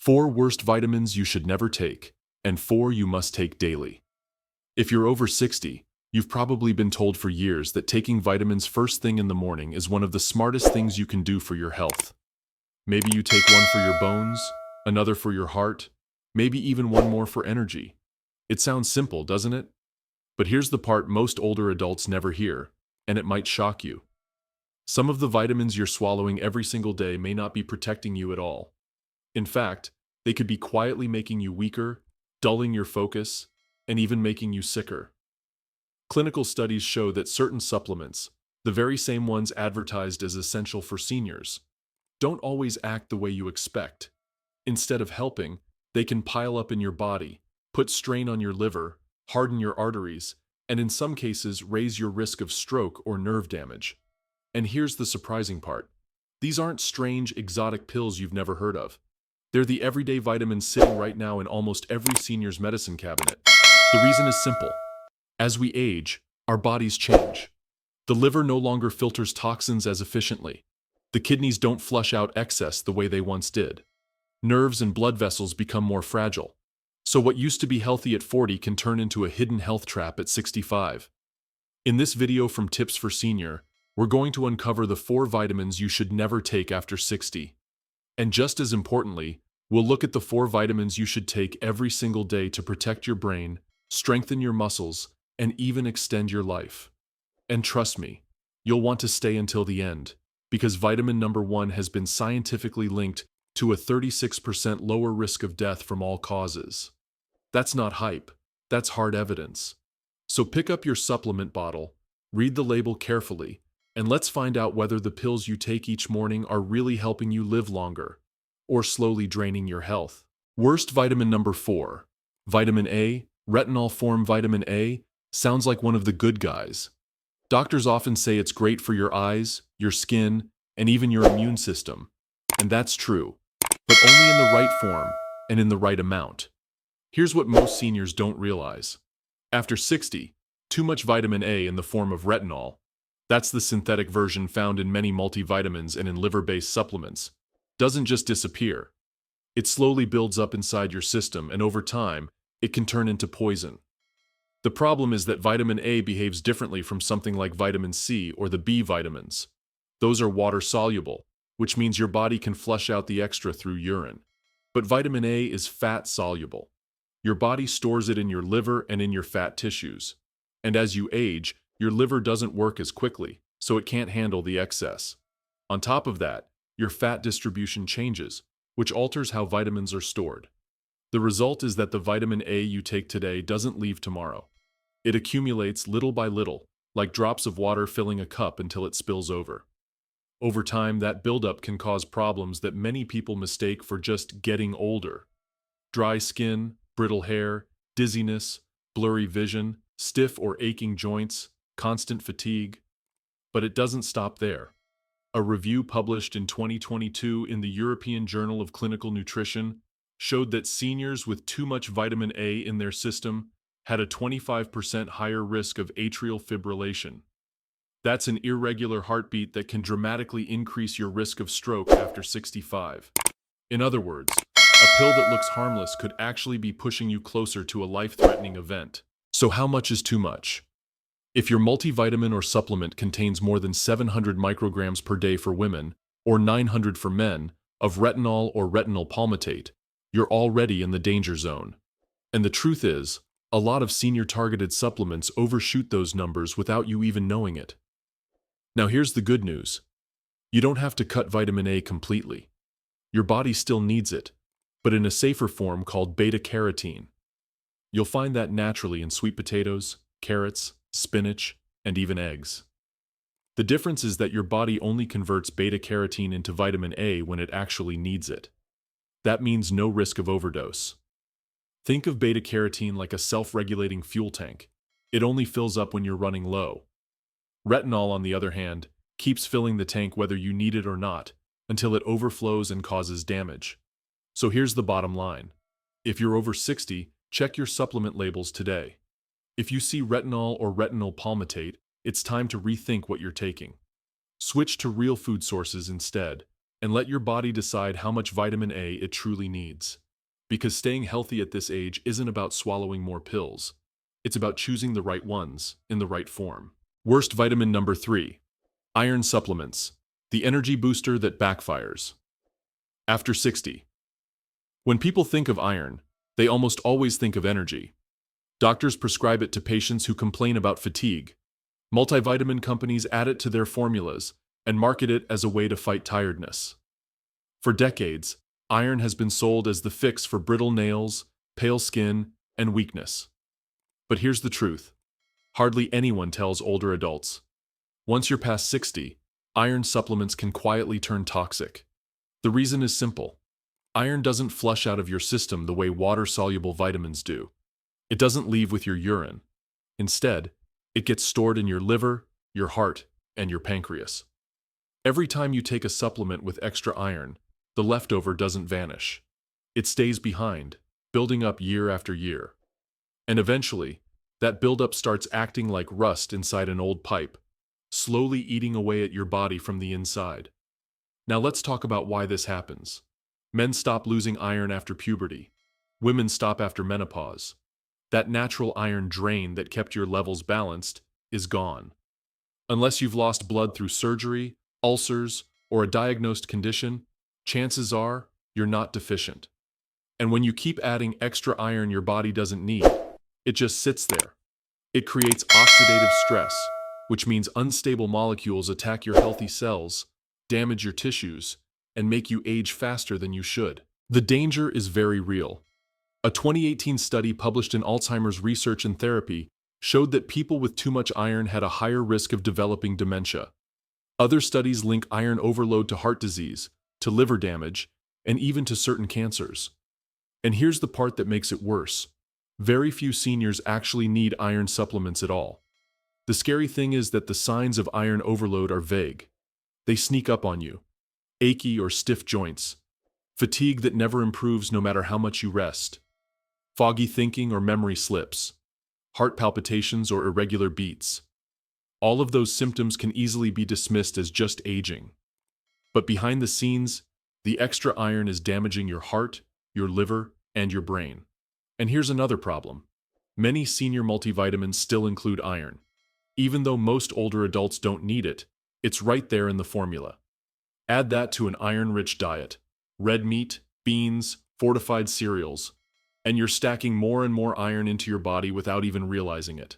4 worst vitamins you should never take, and 4 you must take daily. If you're over 60, you've probably been told for years that taking vitamins first thing in the morning is one of the smartest things you can do for your health. Maybe you take one for your bones, another for your heart, maybe even one more for energy. It sounds simple, doesn't it? But here's the part most older adults never hear, and it might shock you. Some of the vitamins you're swallowing every single day may not be protecting you at all. In fact, they could be quietly making you weaker, dulling your focus, and even making you sicker. Clinical studies show that certain supplements, the very same ones advertised as essential for seniors, don't always act the way you expect. Instead of helping, they can pile up in your body, put strain on your liver, harden your arteries, and in some cases raise your risk of stroke or nerve damage. And here's the surprising part. These aren't strange, exotic pills you've never heard of. They're the everyday vitamins sitting right now in almost every senior's medicine cabinet. The reason is simple. As we age, our bodies change. The liver no longer filters toxins as efficiently. The kidneys don't flush out excess the way they once did. Nerves and blood vessels become more fragile. So what used to be healthy at 40 can turn into a hidden health trap at 65. In this video from Tips for Senior, we're going to uncover the 4 vitamins you should never take after 60. And just as importantly, we'll look at the 4 vitamins you should take every single day to protect your brain, strengthen your muscles, and even extend your life. And trust me, you'll want to stay until the end, because vitamin number 1 has been scientifically linked to a 36% lower risk of death from all causes. That's not hype, that's hard evidence. So pick up your supplement bottle, read the label carefully, and let's find out whether the pills you take each morning are really helping you live longer, or slowly draining your health. Worst vitamin number 4. Vitamin A, retinol form vitamin A, sounds like one of the good guys. Doctors often say it's great for your eyes, your skin, and even your immune system. And that's true, but only in the right form and in the right amount. Here's what most seniors don't realize. After 60, too much vitamin A in the form of retinol, that's the synthetic version found in many multivitamins and in liver-based supplements, doesn't just disappear. It slowly builds up inside your system, and over time, it can turn into poison. The problem is that vitamin A behaves differently from something like vitamin C or the B vitamins. Those are water-soluble, which means your body can flush out the extra through urine. But vitamin A is fat-soluble. Your body stores it in your liver and in your fat tissues. And as you age, your liver doesn't work as quickly, so it can't handle the excess. On top of that, your fat distribution changes, which alters how vitamins are stored. The result is that the vitamin A you take today doesn't leave tomorrow. It accumulates little by little, like drops of water filling a cup until it spills over. Over time, that buildup can cause problems that many people mistake for just getting older. Dry skin, brittle hair, dizziness, blurry vision, stiff or aching joints, constant fatigue. But it doesn't stop there. A review published in 2022 in the European Journal of Clinical Nutrition showed that seniors with too much vitamin A in their system had a 25% higher risk of atrial fibrillation. That's an irregular heartbeat that can dramatically increase your risk of stroke after 65. In other words, a pill that looks harmless could actually be pushing you closer to a life-threatening event. So how much is too much? If your multivitamin or supplement contains more than 700 micrograms per day for women, or 900 for men, of retinol or retinol palmitate, you're already in the danger zone. And the truth is, a lot of senior-targeted supplements overshoot those numbers without you even knowing it. Now here's the good news. You don't have to cut vitamin A completely. Your body still needs it, but in a safer form called beta-carotene. You'll find that naturally in sweet potatoes, carrots, spinach, and even eggs. The difference is that your body only converts beta-carotene into vitamin A when it actually needs it. That means no risk of overdose. Think of beta-carotene like a self-regulating fuel tank. It only fills up when you're running low. Retinol, on the other hand, keeps filling the tank whether you need it or not, until it overflows and causes damage. So here's the bottom line. If you're over 60, check your supplement labels today. If you see retinol or retinol palmitate, it's time to rethink what you're taking. Switch to real food sources instead, and let your body decide how much vitamin A it truly needs. Because staying healthy at this age isn't about swallowing more pills. It's about choosing the right ones, in the right form. Worst vitamin number 3. Iron supplements. The energy booster that backfires. After 60. When people think of iron, they almost always think of energy. Doctors prescribe it to patients who complain about fatigue. Multivitamin companies add it to their formulas and market it as a way to fight tiredness. For decades, iron has been sold as the fix for brittle nails, pale skin, and weakness. But here's the truth. Hardly anyone tells older adults. Once you're past 60, iron supplements can quietly turn toxic. The reason is simple. Iron doesn't flush out of your system the way water-soluble vitamins do. It doesn't leave with your urine. Instead, it gets stored in your liver, your heart, and your pancreas. Every time you take a supplement with extra iron, the leftover doesn't vanish. It stays behind, building up year after year. And eventually, that buildup starts acting like rust inside an old pipe, slowly eating away at your body from the inside. Now let's talk about why this happens. Men stop losing iron after puberty. Women stop after menopause. That natural iron drain that kept your levels balanced is gone. Unless you've lost blood through surgery, ulcers, or a diagnosed condition, chances are you're not deficient. And when you keep adding extra iron your body doesn't need, it just sits there. It creates oxidative stress, which means unstable molecules attack your healthy cells, damage your tissues, and make you age faster than you should. The danger is very real. A 2018 study published in Alzheimer's Research and Therapy showed that people with too much iron had a higher risk of developing dementia. Other studies link iron overload to heart disease, to liver damage, and even to certain cancers. And here's the part that makes it worse. Very few seniors actually need iron supplements at all. The scary thing is that the signs of iron overload are vague. They sneak up on you. Achy or stiff joints. Fatigue that never improves no matter how much you rest. Foggy thinking or memory slips. Heart palpitations or irregular beats. All of those symptoms can easily be dismissed as just aging. But behind the scenes, the extra iron is damaging your heart, your liver, and your brain. And here's another problem. Many senior multivitamins still include iron. Even though most older adults don't need it, it's right there in the formula. Add that to an iron-rich diet, red meat, beans, fortified cereals, and you're stacking more and more iron into your body without even realizing it.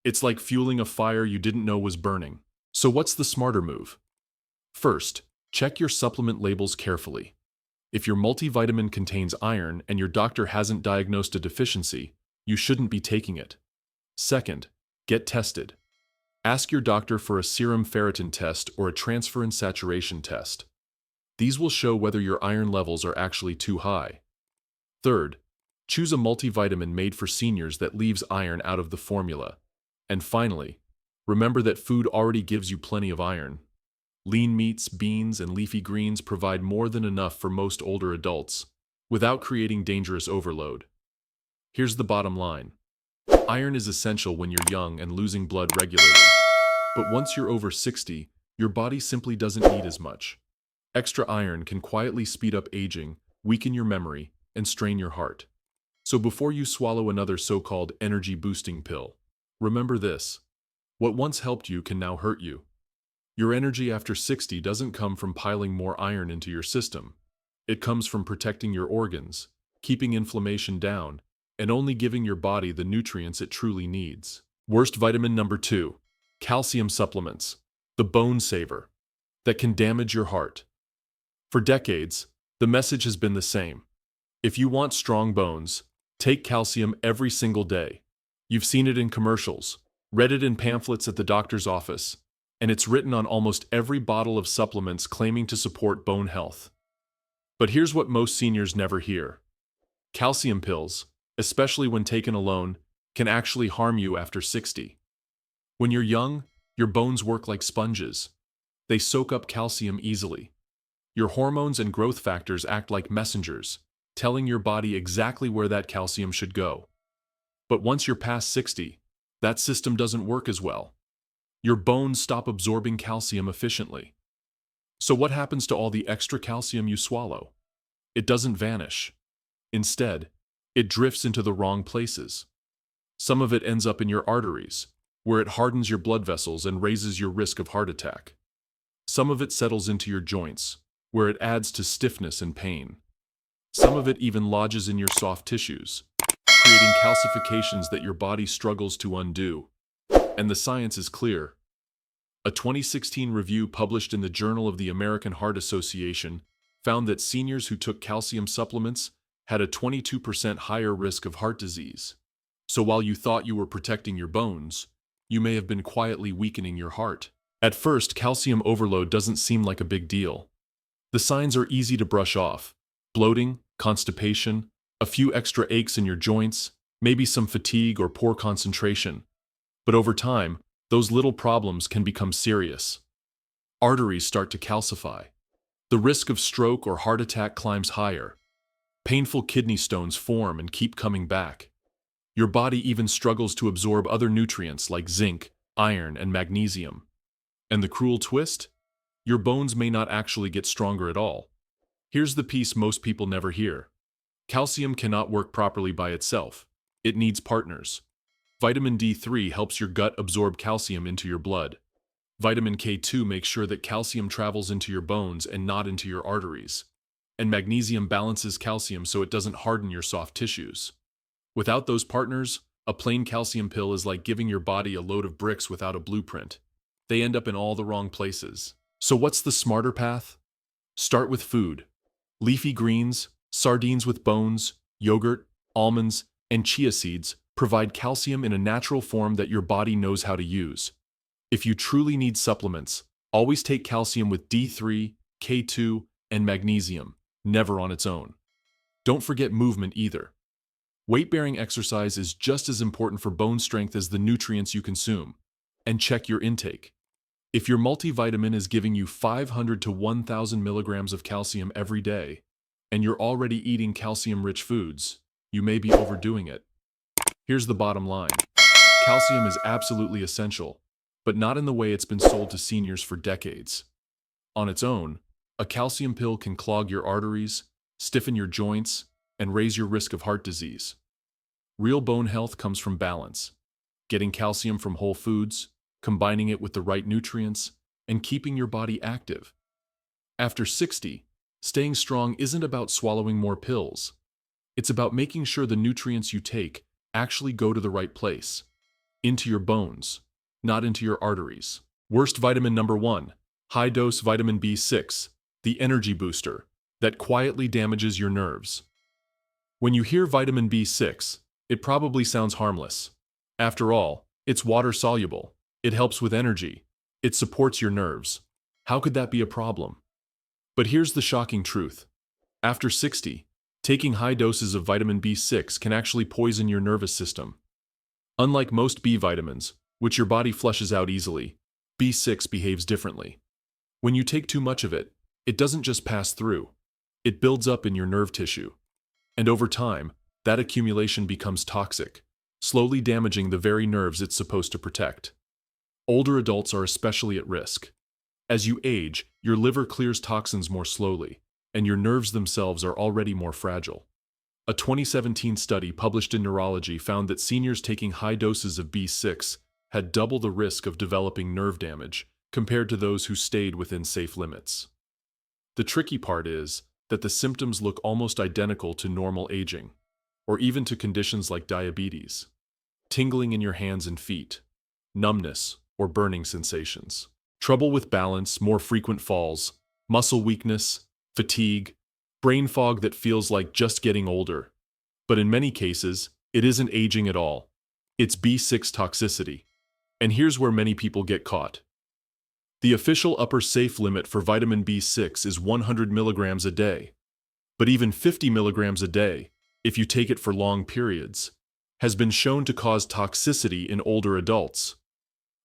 It's like fueling a fire you didn't know was burning. So what's the smarter move? First, check your supplement labels carefully. If your multivitamin contains iron and your doctor hasn't diagnosed a deficiency, you shouldn't be taking it. Second, get tested. Ask your doctor for a serum ferritin test or a transferrin saturation test. These will show whether your iron levels are actually too high. Third, choose a multivitamin made for seniors that leaves iron out of the formula. And finally, remember that food already gives you plenty of iron. Lean meats, beans, and leafy greens provide more than enough for most older adults, without creating dangerous overload. Here's the bottom line. Iron is essential when you're young and losing blood regularly. But once you're over 60, your body simply doesn't need as much. Extra iron can quietly speed up aging, weaken your memory, and strain your heart. So before you swallow another so-called energy-boosting pill, remember this. What once helped you can now hurt you. Your energy after 60 doesn't come from piling more iron into your system. It comes from protecting your organs, keeping inflammation down, and only giving your body the nutrients it truly needs. Worst vitamin number 2. Calcium supplements. The bone saver. That can damage your heart. For decades, the message has been the same. If you want strong bones, take calcium every single day. You've seen it in commercials, read it in pamphlets at the doctor's office, and it's written on almost every bottle of supplements claiming to support bone health. But here's what most seniors never hear. Calcium pills, especially when taken alone, can actually harm you after 60. When you're young, your bones work like sponges. They soak up calcium easily. Your hormones and growth factors act like messengers, telling your body exactly where that calcium should go. But once you're past 60, that system doesn't work as well. Your bones stop absorbing calcium efficiently. So what happens to all the extra calcium you swallow? It doesn't vanish. Instead, it drifts into the wrong places. Some of it ends up in your arteries, where it hardens your blood vessels and raises your risk of heart attack. Some of it settles into your joints, where it adds to stiffness and pain. Some of it even lodges in your soft tissues, creating calcifications that your body struggles to undo. And the science is clear. A 2016 review published in the Journal of the American Heart Association found that seniors who took calcium supplements had a 22% higher risk of heart disease. So while you thought you were protecting your bones, you may have been quietly weakening your heart. At first, calcium overload doesn't seem like a big deal. The signs are easy to brush off: bloating, constipation, a few extra aches in your joints, maybe some fatigue or poor concentration. But over time, those little problems can become serious. Arteries start to calcify. The risk of stroke or heart attack climbs higher. Painful kidney stones form and keep coming back. Your body even struggles to absorb other nutrients like zinc, iron, and magnesium. And the cruel twist? Your bones may not actually get stronger at all. Here's the piece most people never hear. Calcium cannot work properly by itself. It needs partners. Vitamin D3 helps your gut absorb calcium into your blood. Vitamin K2 makes sure that calcium travels into your bones and not into your arteries. And magnesium balances calcium so it doesn't harden your soft tissues. Without those partners, a plain calcium pill is like giving your body a load of bricks without a blueprint. They end up in all the wrong places. So what's the smarter path? Start with food. Leafy greens, sardines with bones, yogurt, almonds, and chia seeds provide calcium in a natural form that your body knows how to use. If you truly need supplements, always take calcium with D3, K2, and magnesium, never on its own. Don't forget movement either. Weight-bearing exercise is just as important for bone strength as the nutrients you consume. And check your intake. If your multivitamin is giving you 500 to 1,000 milligrams of calcium every day, and you're already eating calcium-rich foods, you may be overdoing it. Here's the bottom line. Calcium is absolutely essential, but not in the way it's been sold to seniors for decades. On its own, a calcium pill can clog your arteries, stiffen your joints, and raise your risk of heart disease. Real bone health comes from balance, getting calcium from whole foods, combining it with the right nutrients, and keeping your body active. After 60, staying strong isn't about swallowing more pills. It's about making sure the nutrients you take actually go to the right place, into your bones, not into your arteries. Worst vitamin number 1, high-dose vitamin B6, the energy booster, that quietly damages your nerves. When you hear vitamin B6, it probably sounds harmless. After all, it's water-soluble. It helps with energy. It supports your nerves. How could that be a problem? But here's the shocking truth. After 60, taking high doses of vitamin B6 can actually poison your nervous system. Unlike most B vitamins, which your body flushes out easily, B6 behaves differently. When you take too much of it, it doesn't just pass through. It builds up in your nerve tissue. And over time, that accumulation becomes toxic, slowly damaging the very nerves it's supposed to protect. Older adults are especially at risk. As you age, your liver clears toxins more slowly, and your nerves themselves are already more fragile. A 2017 study published in Neurology found that seniors taking high doses of B6 had double the risk of developing nerve damage compared to those who stayed within safe limits. The tricky part is that the symptoms look almost identical to normal aging, or even to conditions like diabetes: tingling in your hands and feet, numbness or burning sensations, trouble with balance, more frequent falls, muscle weakness, fatigue, brain fog that feels like just getting older. But in many cases, it isn't aging at all. It's B6 toxicity. And here's where many people get caught. The official upper safe limit for vitamin B6 is 100 milligrams a day. But even 50 milligrams a day, if you take it for long periods, has been shown to cause toxicity in older adults.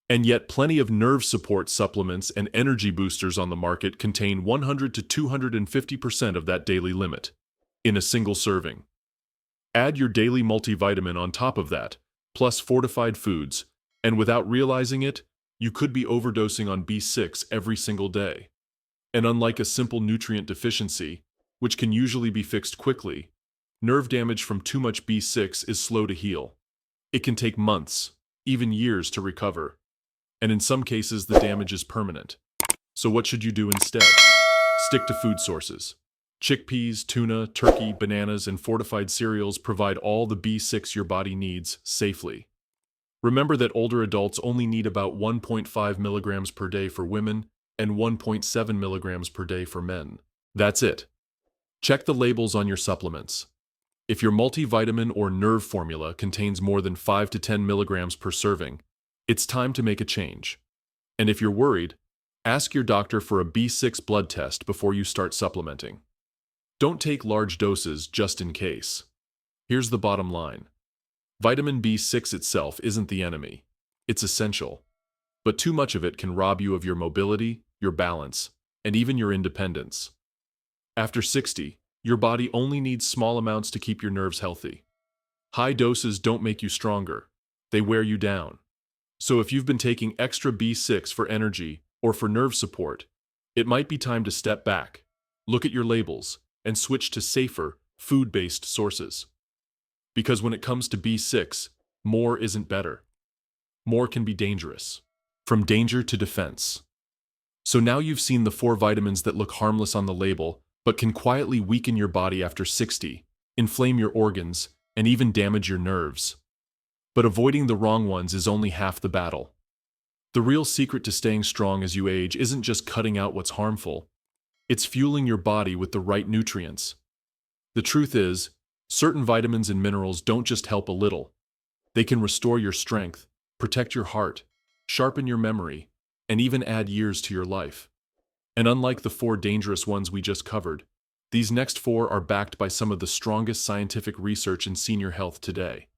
And yet plenty of nerve support supplements and energy boosters on the market contain 100 to 250% of that daily limit, in a single serving. Add your daily multivitamin on top of that, plus fortified foods, and without realizing it, you could be overdosing on B6 every single day. And unlike a simple nutrient deficiency, which can usually be fixed quickly, nerve damage from too much B6 is slow to heal. It can take months, even years to recover. And in some cases, the damage is permanent. So what should you do instead? Stick to food sources. Chickpeas, tuna, turkey, bananas, and fortified cereals provide all the B6 your body needs safely. Remember that older adults only need about 1.5 milligrams per day for women and 1.7 milligrams per day for men. That's it. Check the labels on your supplements. If your multivitamin or nerve formula contains more than 5 to 10 milligrams per serving, it's time to make a change. And if you're worried, ask your doctor for a B6 blood test before you start supplementing. Don't take large doses just in case. Here's the bottom line. Vitamin B6 itself isn't the enemy. It's essential. But too much of it can rob you of your mobility, your balance, and even your independence. After 60, your body only needs small amounts to keep your nerves healthy. High doses don't make you stronger. They wear you down. So if you've been taking extra B6 for energy or for nerve support, it might be time to step back, look at your labels, and switch to safer, food-based sources. Because when it comes to B6, more isn't better. More can be dangerous. From danger to defense. So now you've seen the 4 vitamins that look harmless on the label, but can quietly weaken your body after 60, inflame your organs, and even damage your nerves. But avoiding the wrong ones is only half the battle. The real secret to staying strong as you age isn't just cutting out what's harmful. It's fueling your body with the right nutrients. The truth is, certain vitamins and minerals don't just help a little. They can restore your strength, protect your heart, sharpen your memory, and even add years to your life. And unlike the 4 dangerous ones we just covered, these next 4 are backed by some of the strongest scientific research in senior health today.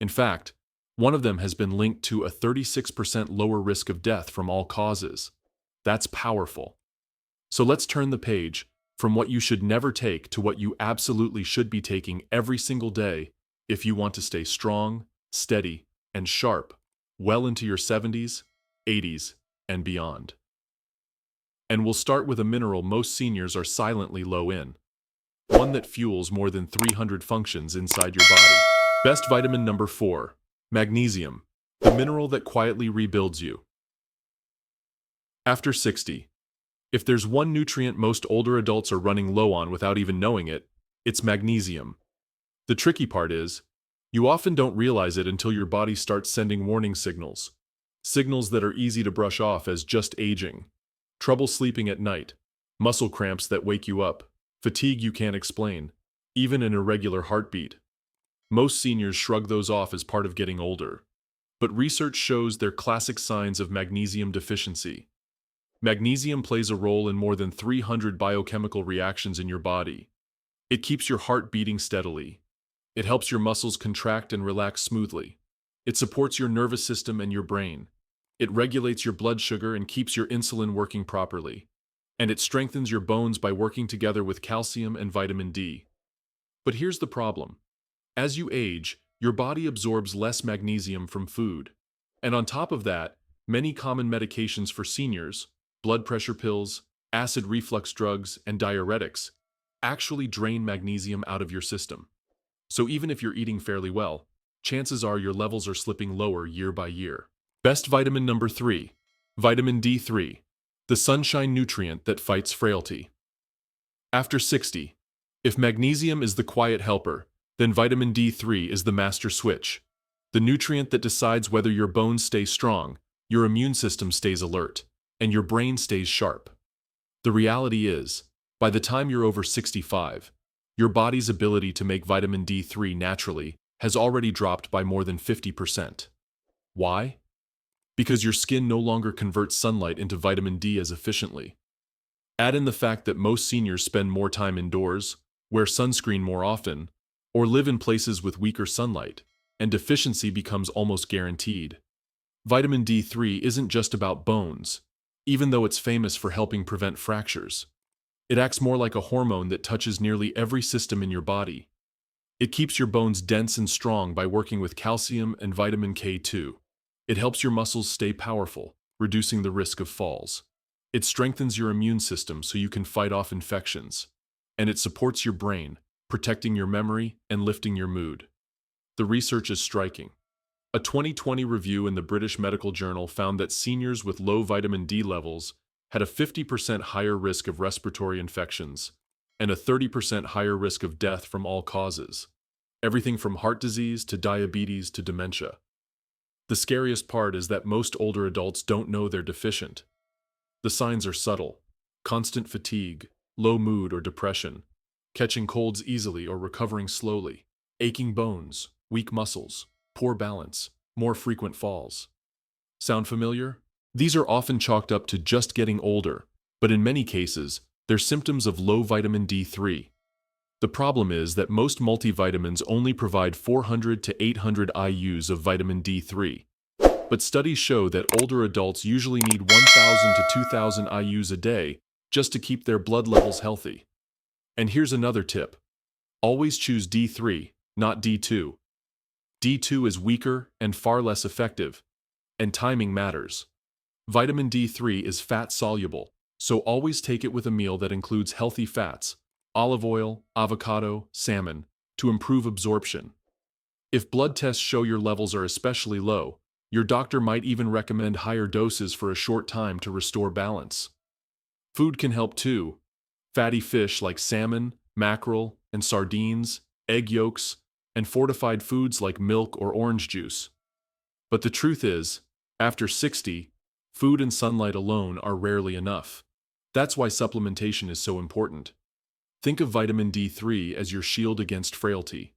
In fact, one of them has been linked to a 36% lower risk of death from all causes. That's powerful. So let's turn the page from what you should never take to what you absolutely should be taking every single day if you want to stay strong, steady, and sharp well into your 70s, 80s, and beyond. And we'll start with a mineral most seniors are silently low in. One that fuels more than 300 functions inside your body. Best vitamin number 4, magnesium, the mineral that quietly rebuilds you. After 60, if there's one nutrient most older adults are running low on without even knowing it, it's magnesium. The tricky part is, you often don't realize it until your body starts sending warning signals. Signals that are easy to brush off as just aging. Trouble sleeping at night, muscle cramps that wake you up, fatigue you can't explain, even an irregular heartbeat. Most seniors shrug those off as part of getting older. But research shows they're classic signs of magnesium deficiency. Magnesium plays a role in more than 300 biochemical reactions in your body. It keeps your heart beating steadily. It helps your muscles contract and relax smoothly. It supports your nervous system and your brain. It regulates your blood sugar and keeps your insulin working properly. And it strengthens your bones by working together with calcium and vitamin D. But here's the problem. As you age, your body absorbs less magnesium from food. And on top of that, many common medications for seniors, blood pressure pills, acid reflux drugs, and diuretics, actually drain magnesium out of your system. So even if you're eating fairly well, chances are your levels are slipping lower year by year. Best vitamin number 3, vitamin D3, the sunshine nutrient that fights frailty. After 60, if magnesium is the quiet helper, then vitamin D3 is the master switch, the nutrient that decides whether your bones stay strong, your immune system stays alert, and your brain stays sharp. The reality is, by the time you're over 65, your body's ability to make vitamin D3 naturally has already dropped by more than 50%. Why? Because your skin no longer converts sunlight into vitamin D as efficiently. Add in the fact that most seniors spend more time indoors, wear sunscreen more often, or live in places with weaker sunlight, and deficiency becomes almost guaranteed. Vitamin D3 isn't just about bones, even though it's famous for helping prevent fractures. It acts more like a hormone that touches nearly every system in your body. It keeps your bones dense and strong by working with calcium and vitamin K2. It helps your muscles stay powerful, reducing the risk of falls. It strengthens your immune system so you can fight off infections. And it supports your brain, protecting your memory and lifting your mood. The research is striking. A 2020 review in the British Medical Journal found that seniors with low vitamin D levels had a 50% higher risk of respiratory infections and a 30% higher risk of death from all causes, everything from heart disease to diabetes to dementia. The scariest part is that most older adults don't know they're deficient. The signs are subtle: constant fatigue, low mood or depression, catching colds easily or recovering slowly, aching bones, weak muscles, poor balance, more frequent falls. Sound familiar? These are often chalked up to just getting older, but in many cases, they're symptoms of low vitamin D3. The problem is that most multivitamins only provide 400 to 800 IUs of vitamin D3. But studies show that older adults usually need 1,000 to 2,000 IUs a day just to keep their blood levels healthy. And here's another tip. Always choose D3, not D2. D2 is weaker and far less effective, and timing matters. Vitamin D3 is fat-soluble, so always take it with a meal that includes healthy fats, olive oil, avocado, salmon, to improve absorption. If blood tests show your levels are especially low, your doctor might even recommend higher doses for a short time to restore balance. Food can help too. Fatty fish like salmon, mackerel, and sardines, egg yolks, and fortified foods like milk or orange juice. But the truth is, after 60, food and sunlight alone are rarely enough. That's why supplementation is so important. Think of vitamin D3 as your shield against frailty.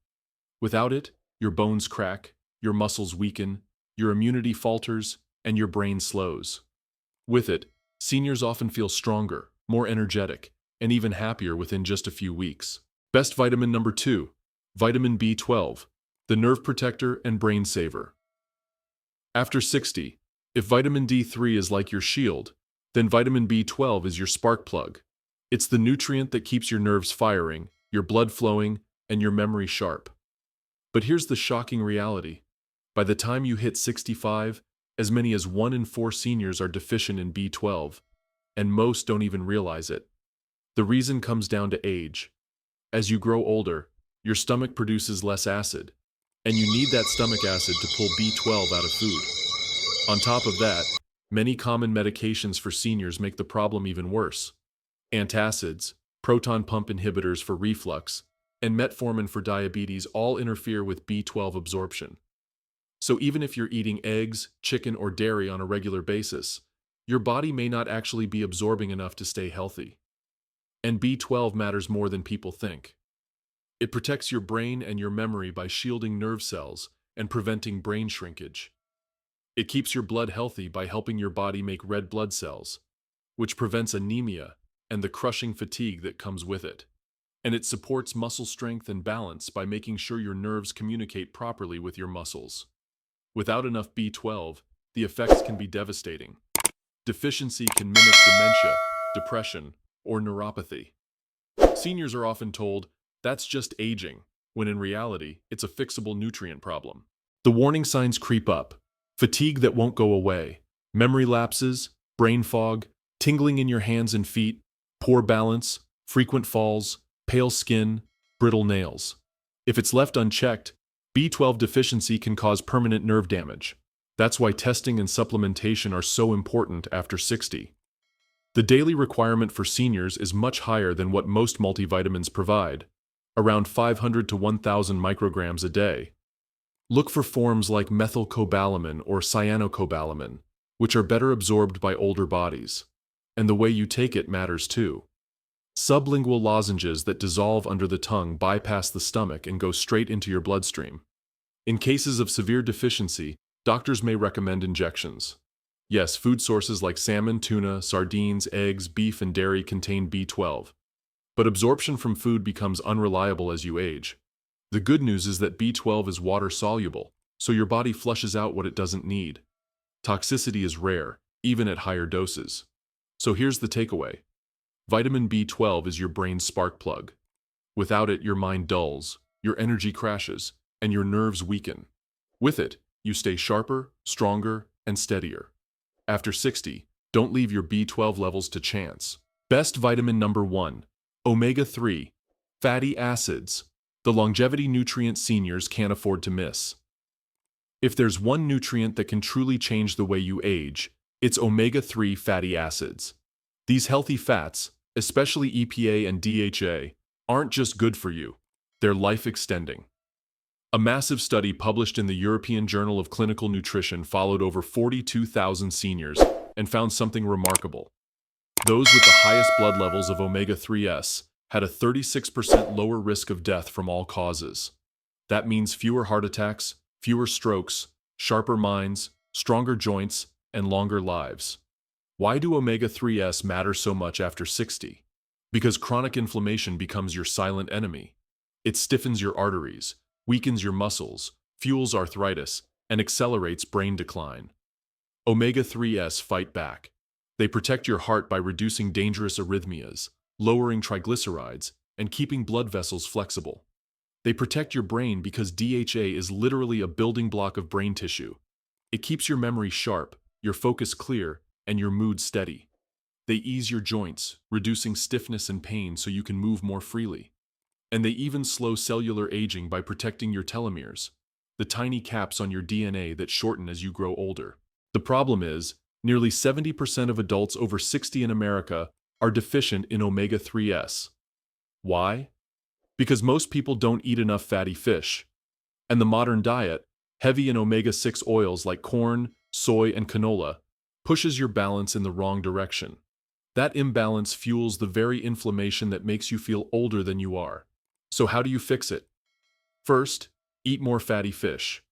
Without it, your bones crack, your muscles weaken, your immunity falters, and your brain slows. With it, seniors often feel stronger, more energetic, and even happier within just a few weeks. Best vitamin number 2, vitamin B12, the nerve protector and brain saver. After 60, if vitamin D3 is like your shield, then vitamin B12 is your spark plug. It's the nutrient that keeps your nerves firing, your blood flowing, and your memory sharp. But here's the shocking reality. By the time you hit 65, as many as 1 in 4 seniors are deficient in B12, and most don't even realize it. The reason comes down to age. As you grow older, your stomach produces less acid, and you need that stomach acid to pull B12 out of food. On top of that, many common medications for seniors make the problem even worse. Antacids, proton pump inhibitors for reflux, and metformin for diabetes all interfere with B12 absorption. So even if you're eating eggs, chicken, or dairy on a regular basis, your body may not actually be absorbing enough to stay healthy. And B12 matters more than people think. It protects your brain and your memory by shielding nerve cells and preventing brain shrinkage. It keeps your blood healthy by helping your body make red blood cells, which prevents anemia and the crushing fatigue that comes with it. And it supports muscle strength and balance by making sure your nerves communicate properly with your muscles. Without enough B12, the effects can be devastating. Deficiency can mimic dementia, depression, or neuropathy. Seniors are often told, that's just aging, when in reality, it's a fixable nutrient problem. The warning signs creep up: fatigue that won't go away, memory lapses, brain fog, tingling in your hands and feet, poor balance, frequent falls, pale skin, brittle nails. If it's left unchecked, B12 deficiency can cause permanent nerve damage. That's why testing and supplementation are so important after 60. The daily requirement for seniors is much higher than what most multivitamins provide, around 500 to 1,000 micrograms a day. Look for forms like methylcobalamin or cyanocobalamin, which are better absorbed by older bodies. And the way you take it matters too. Sublingual lozenges that dissolve under the tongue bypass the stomach and go straight into your bloodstream. In cases of severe deficiency, doctors may recommend injections. Yes, food sources like salmon, tuna, sardines, eggs, beef, and dairy contain B12. But absorption from food becomes unreliable as you age. The good news is that B12 is water-soluble, so your body flushes out what it doesn't need. Toxicity is rare, even at higher doses. So here's the takeaway. Vitamin B12 is your brain's spark plug. Without it, your mind dulls, your energy crashes, and your nerves weaken. With it, you stay sharper, stronger, and steadier. After 60, Don't leave your B12 levels to chance. Best vitamin number 1. Omega-3. Fatty acids. The longevity nutrient seniors can't afford to miss. If there's one nutrient that can truly change the way you age, it's omega-3 fatty acids. These healthy fats, especially EPA and DHA, aren't just good for you, they're life-extending. A massive study published in the European Journal of Clinical Nutrition followed over 42,000 seniors and found something remarkable. Those with the highest blood levels of omega-3s had a 36% lower risk of death from all causes. That means fewer heart attacks, fewer strokes, sharper minds, stronger joints, and longer lives. Why do omega-3s matter so much after 60? Because chronic inflammation becomes your silent enemy. It stiffens your arteries, weakens your muscles, fuels arthritis, and accelerates brain decline. Omega-3s fight back. They protect your heart by reducing dangerous arrhythmias, lowering triglycerides, and keeping blood vessels flexible. They protect your brain because DHA is literally a building block of brain tissue. It keeps your memory sharp, your focus clear, and your mood steady. They ease your joints, reducing stiffness and pain so you can move more freely. And they even slow cellular aging by protecting your telomeres, the tiny caps on your DNA that shorten as you grow older. The problem is, nearly 70% of adults over 60 in America are deficient in omega-3s. Why? Because most people don't eat enough fatty fish. And the modern diet, heavy in omega-6 oils like corn, soy, and canola, pushes your balance in the wrong direction. That imbalance fuels the very inflammation that makes you feel older than you are. So how do you fix it? First, eat more fatty fish.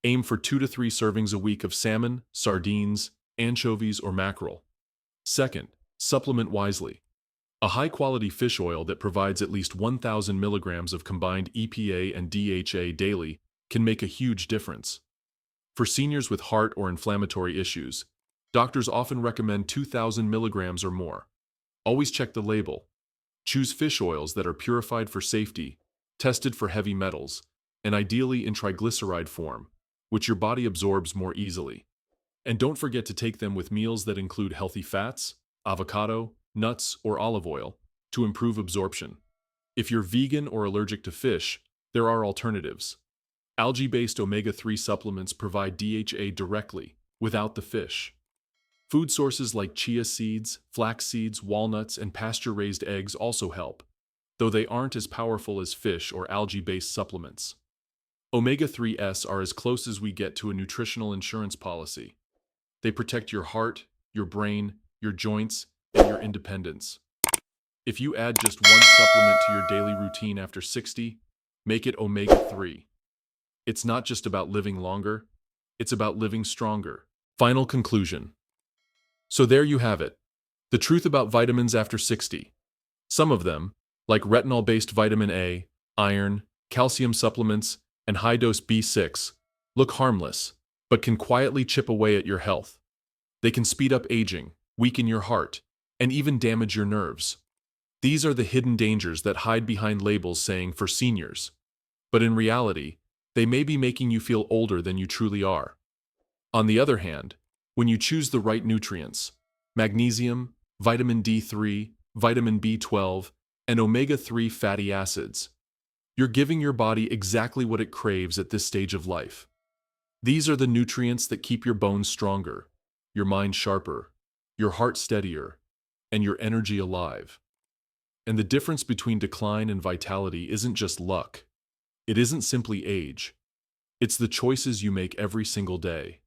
Aim for 2 to 3 servings a week of salmon, sardines, anchovies, or mackerel. Second, supplement wisely. A high-quality fish oil that provides at least 1,000 milligrams of combined EPA and DHA daily can make a huge difference. For seniors with heart or inflammatory issues, doctors often recommend 2,000 milligrams or more. Always check the label. Choose fish oils that are purified for safety, tested for heavy metals, and ideally in triglyceride form, which your body absorbs more easily. And don't forget to take them with meals that include healthy fats, avocado, nuts, or olive oil to improve absorption. If you're vegan or allergic to fish, there are alternatives. Algae-based omega-3 supplements provide DHA directly, without the fish. Food sources like chia seeds, flax seeds, walnuts, and pasture-raised eggs also help, though they aren't as powerful as fish or algae-based supplements. Omega-3s are as close as we get to a nutritional insurance policy. They protect your heart, your brain, your joints, and your independence. If you add just one supplement to your daily routine after 60, make it omega-3. It's not just about living longer, it's about living stronger. Final conclusion. So there you have it. The truth about vitamins after 60. Some of them, like retinol-based vitamin A, iron, calcium supplements, and high-dose B6, look harmless, but can quietly chip away at your health. They can speed up aging, weaken your heart, and even damage your nerves. These are the hidden dangers that hide behind labels saying for seniors. But in reality, they may be making you feel older than you truly are. On the other hand, when you choose the right nutrients, magnesium, vitamin D3, vitamin B12, and omega-3 fatty acids, you're giving your body exactly what it craves at this stage of life. These are the nutrients that keep your bones stronger, your mind sharper, your heart steadier, and your energy alive. And the difference between decline and vitality isn't just luck. It isn't simply age. It's the choices you make every single day.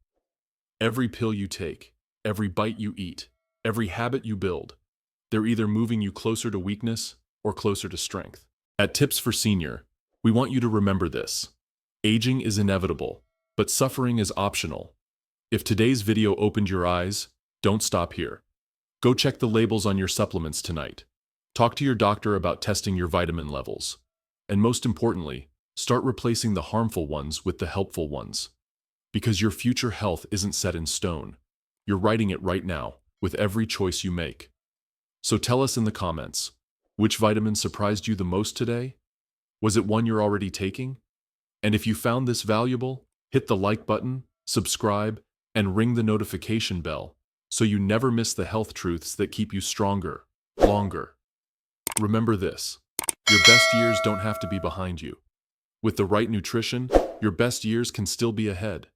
Every pill you take, every bite you eat, every habit you build, they're either moving you closer to weakness or closer to strength. At Tips for Senior, we want you to remember this. Aging is inevitable, but suffering is optional. If today's video opened your eyes, don't stop here. Go check the labels on your supplements tonight. Talk to your doctor about testing your vitamin levels. And most importantly, start replacing the harmful ones with the helpful ones. Because your future health isn't set in stone. You're writing it right now, with every choice you make. So tell us in the comments, which vitamin surprised you the most today? Was it one you're already taking? And if you found this valuable, hit the like button, subscribe, and ring the notification bell so you never miss the health truths that keep you stronger, longer. Remember this: your best years don't have to be behind you. With the right nutrition, your best years can still be ahead.